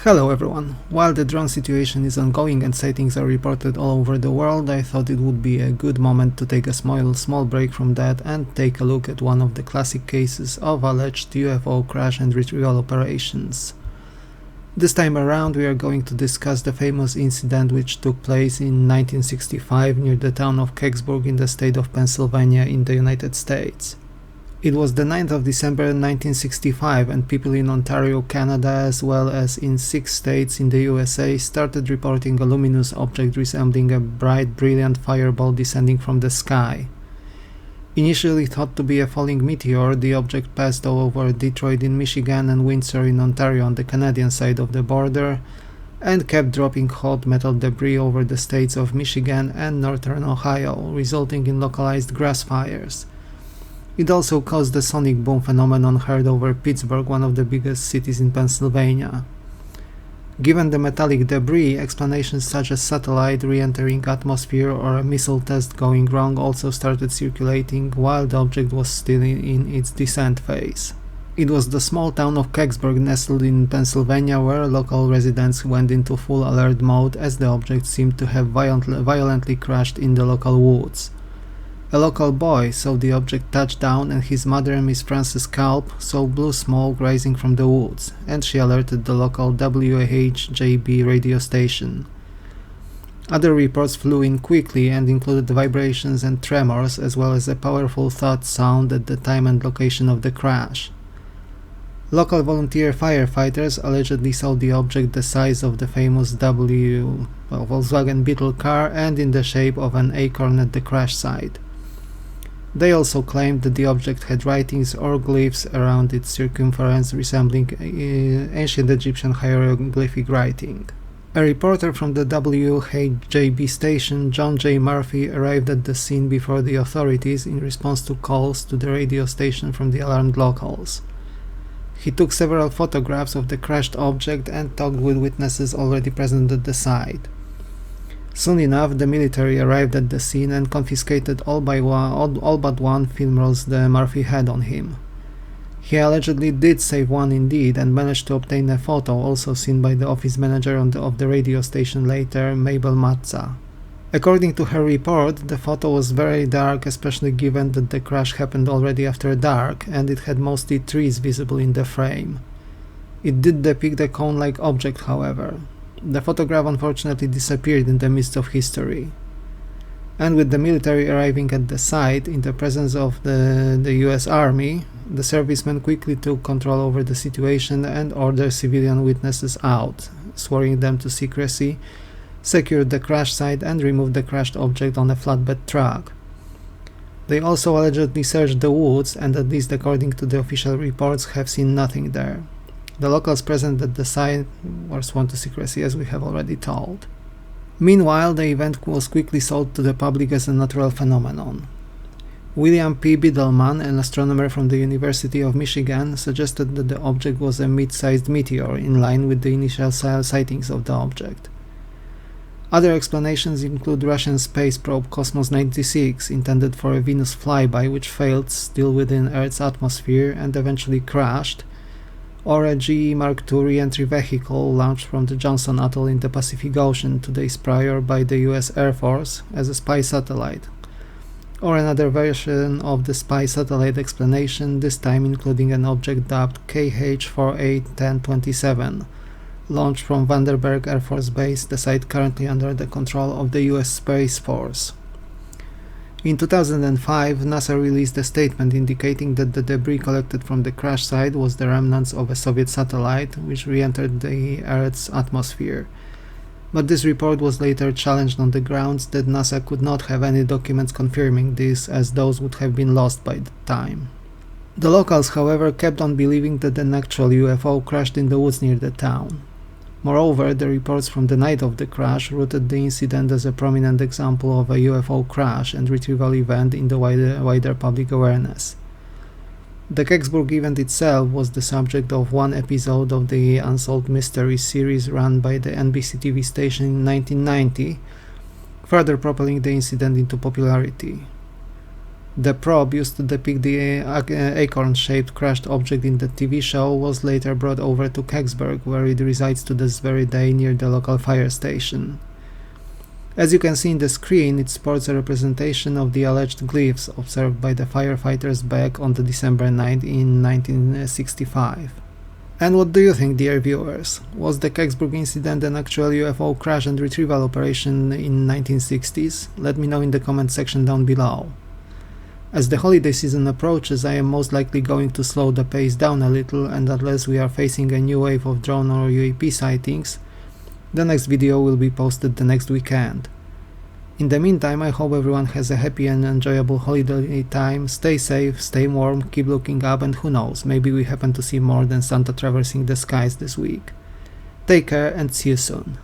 Hello everyone. While the drone situation is ongoing and sightings are reported all over the world, I thought it would be a good moment to take a small break from that and take a look at one of the classic cases of alleged UFO crash and retrieval operations. This time around we are going to discuss the famous incident which took place in 1965 near the town of Kecksburg in the state of Pennsylvania in the United States. It was the 9th of December 1965 and people in Ontario, Canada as well as in 6 states in the USA started reporting a luminous object resembling a bright, brilliant fireball descending from the sky. Initially thought to be a falling meteor, the object passed over Detroit in Michigan and Windsor in Ontario on the Canadian side of the border and kept dropping hot metal debris over the states of Michigan and northern Ohio, resulting in localized grass fires. It also caused the sonic boom phenomenon heard over Pittsburgh, one of the biggest cities in Pennsylvania. Given the metallic debris, explanations such as satellite re-entering atmosphere or a missile test going wrong also started circulating while the object was still in its descent phase. It was the small town of Kecksburg nestled in Pennsylvania where local residents went into full alert mode as the object seemed to have violently crashed in the local woods. A local boy saw the object touch down and his mother, Miss Frances Culp, saw blue smoke rising from the woods, and she alerted the local WHJB radio station. Other reports flew in quickly and included vibrations and tremors as well as a powerful thud sound at the time and location of the crash. Local volunteer firefighters allegedly saw the object the size of the famous Volkswagen Beetle car and in the shape of an acorn at the crash site. They also claimed that the object had writings or glyphs around its circumference resembling ancient Egyptian hieroglyphic writing. A reporter from the WHJB station, John J. Murphy, arrived at the scene before the authorities in response to calls to the radio station from the alarmed locals. He took several photographs of the crashed object and talked with witnesses already present at the site. Soon enough, the military arrived at the scene and confiscated all but one film rolls the Murphy had on him. He allegedly did save one indeed and managed to obtain a photo also seen by the office manager of the radio station later, Mabel Matza. According to her report, the photo was very dark, especially given that the crash happened already after dark and it had mostly trees visible in the frame. It did depict a cone-like object, however. The photograph unfortunately disappeared in the midst of history. And with the military arriving at the site in the presence of the US Army, the servicemen quickly took control over the situation and ordered civilian witnesses out, swearing them to secrecy, secured the crash site and removed the crashed object on a flatbed truck. They also allegedly searched the woods and, at least according to the official reports, have seen nothing there. The locals present at the site were sworn to secrecy, as we have already told. Meanwhile, the event was quickly sold to the public as a natural phenomenon. William P. Biddleman, an astronomer from the University of Michigan, suggested that the object was a mid-sized meteor in line with the initial sightings of the object. Other explanations include Russian space probe Cosmos 96, intended for a Venus flyby which failed still within Earth's atmosphere and eventually crashed, or a GE Mark II re-entry vehicle launched from the Johnson Atoll in the Pacific Ocean 2 days prior by the US Air Force as a spy satellite, or another version of the spy satellite explanation, this time including an object dubbed KH-481027, launched from Vandenberg Air Force Base, the site currently under the control of the US Space Force. In 2005, NASA released a statement indicating that the debris collected from the crash site was the remnants of a Soviet satellite which re-entered the Earth's atmosphere. But this report was later challenged on the grounds that NASA could not have any documents confirming this, as those would have been lost by the time. The locals, however, kept on believing that an actual UFO crashed in the woods near the town. Moreover, the reports from the night of the crash routed the incident as a prominent example of a UFO crash and retrieval event in the wider public awareness. The Kecksburg event itself was the subject of one episode of the Unsolved Mysteries series run by the NBC TV station in 1990, further propelling the incident into popularity. The probe used to depict the acorn-shaped crashed object in the TV show was later brought over to Kecksburg, where it resides to this very day near the local fire station. As you can see in the screen, it sports a representation of the alleged glyphs observed by the firefighters back on the December 9th in 1965. And what do you think, dear viewers? Was the Kecksburg incident an actual UFO crash and retrieval operation in 1960s? Let me know in the comment section down below. As the holiday season approaches, I am most likely going to slow the pace down a little, and unless we are facing a new wave of drone or UAP sightings, the next video will be posted the next weekend. In the meantime, I hope everyone has a happy and enjoyable holiday time. Stay safe, stay warm, keep looking up, and who knows, maybe we happen to see more than Santa traversing the skies this week. Take care and see you soon.